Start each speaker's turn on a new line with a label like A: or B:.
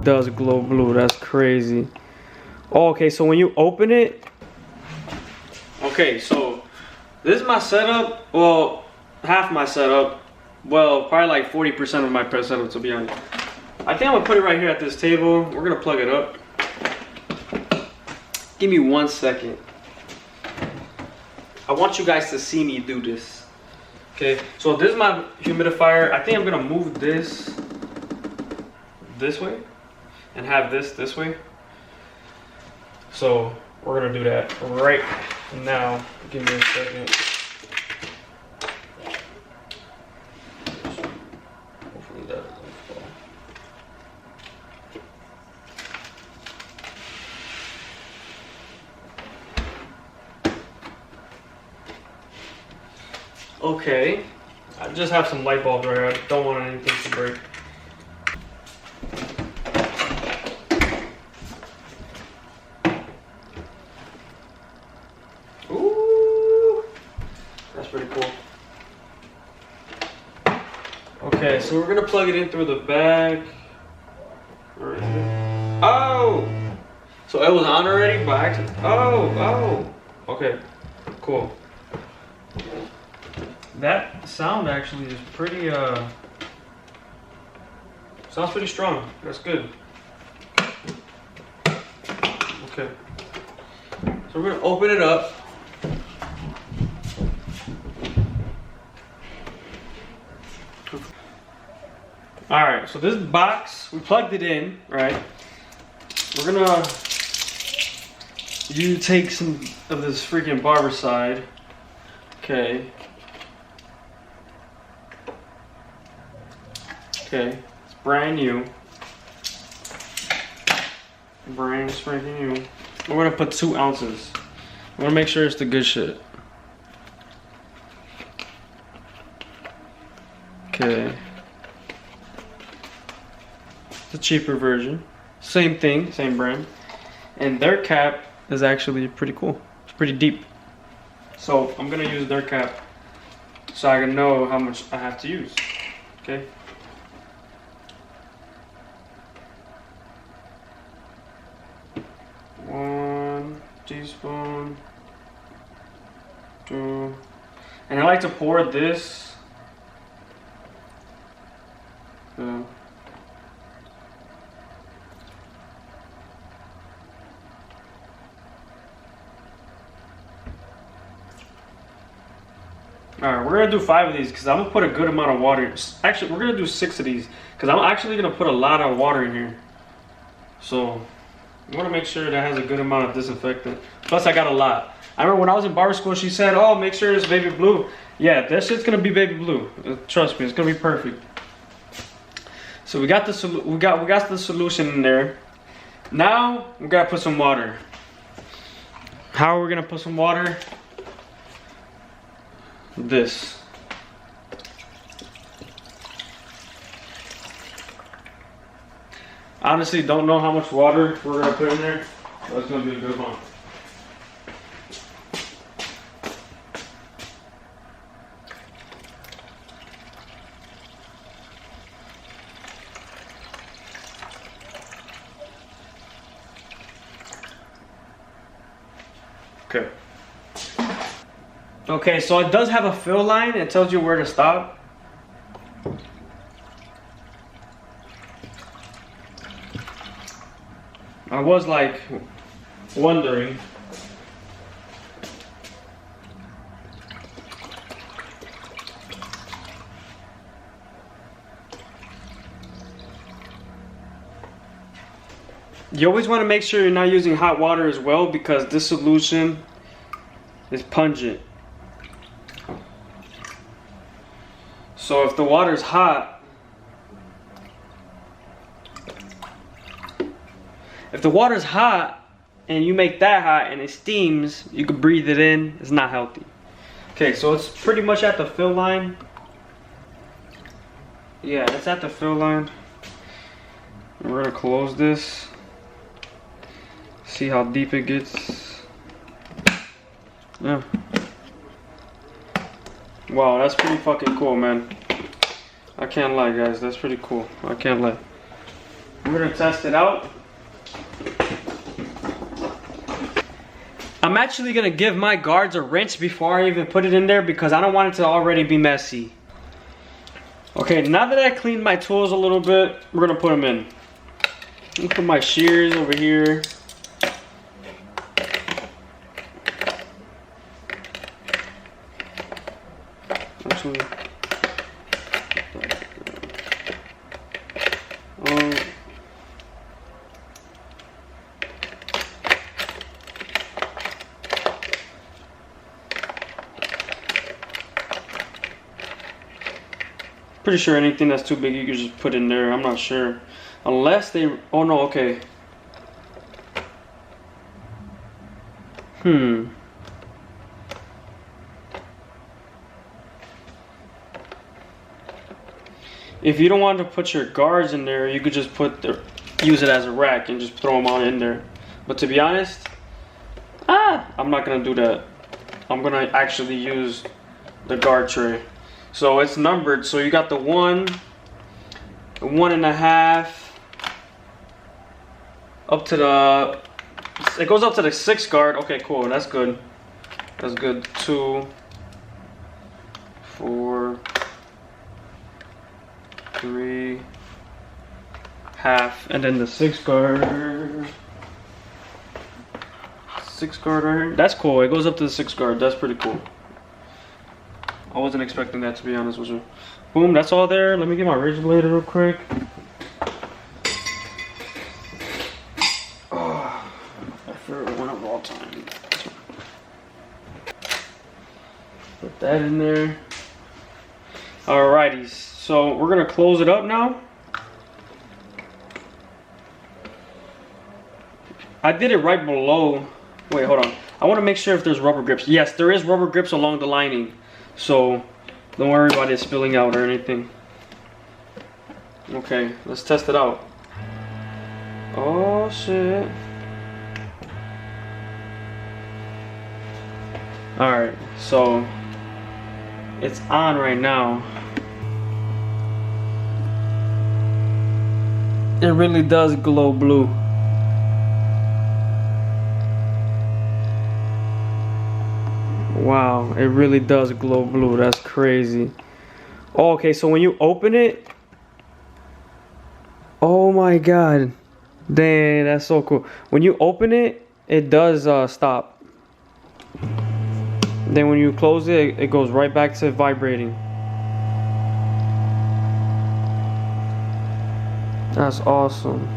A: does glow blue. That's crazy. Oh, okay, so when you open it, okay, so this is my setup. Well, half my setup. Well, probably like 40% of my setup, to be honest. I think I'm gonna put it right here at this table. We're gonna plug it up. Give me 1 second. I want you guys to see me do this. Okay, so this is my humidifier. I think I'm gonna move this way and have this way. So we're gonna do that right now. Give me a second. Hopefully that doesn't fall. Okay, I just have some light bulbs right here. I don't want anything to break. Ooh, that's pretty cool. Okay, so we're gonna plug it in through the back. Where is it? Oh! So it was on already by accident. Oh! Okay, cool. That sound actually is pretty, sounds pretty strong. That's good. Okay. So we're gonna open it up. Alright, so this box, we plugged it in, right? We're gonna take some of this freaking Barber side. Okay. Okay, it's brand new. Brand spanking new. We're gonna put 2 ounces. I wanna make sure it's the good shit. Okay. The cheaper version. Same thing, same brand. And their cap is actually pretty cool. It's pretty deep. So I'm gonna use their cap so I can know how much I have to use. Okay. 1 teaspoon, 2, and I like to pour this. Alright, we're gonna do 5 of these because I'm gonna put a good amount of water. Actually, we're gonna do 6 of these because I'm actually gonna put a lot of water in here. So I want to make sure that has a good amount of disinfectant. Plus, I got a lot. I remember when I was in barber school, she said, "Oh, make sure it's baby blue." Yeah, that shit's gonna be baby blue. Trust me, it's gonna be perfect. So we got the we got the solution in there. Now we gotta put some water. How are we gonna put some water? This. Honestly, don't know how much water we're gonna put in there, but it's gonna be a good one. Okay. Okay, so it does have a fill line. It tells you where to stop. I was like wondering. You always want to make sure you're not using hot water as well because this solution is pungent. So if the water is hot, and you make that hot and it steams, you can breathe it in. It's not healthy. Okay, so it's pretty much at the fill line. Yeah, it's at the fill line. We're gonna close this. See how deep it gets. Yeah. Wow, that's pretty fucking cool, man. I can't lie, guys. That's pretty cool. I can't lie. We're gonna test it out. I'm actually gonna give my guards a rinse before I even put it in there because I don't want it to already be messy. Okay, now that I cleaned my tools a little bit, we're gonna put them in. I'm gonna put my shears over here. Actually, pretty sure anything that's too big you can just put in there. I'm not sure. Unless they... Oh no, okay. If you don't want to put your guards in there, you could just use it as a rack and just throw them all in there. But to be honest, I'm not gonna do that. I'm gonna actually use the guard tray. So it's numbered. So you got the 1, the 1.5, up to the... It goes up to the 6 guard. Okay, cool. That's good. That's good. 2, 4, 3, half, and then the 6 guard. 6 guard right here. That's cool. It goes up to the 6 guard. That's pretty cool. I wasn't expecting that, to be honest with you. Boom, that's all there. Let me get my razor blade real quick. Oh, my favorite one of all time. Put that in there. Alrighty, so we're gonna close it up now. I did it right below. Wait, hold on. I want to make sure if there's rubber grips. Yes, there is rubber grips along the lining. So don't worry about it spilling out or anything. Okay, let's test it out. Oh shit. Alright, so it's on right now. It really does glow blue. Wow, it really does glow blue. That's crazy. Oh, okay, so when you open it, oh my god, dang, that's so cool. When you open it, it does stop. Then when you close it, it goes right back to vibrating. That's awesome.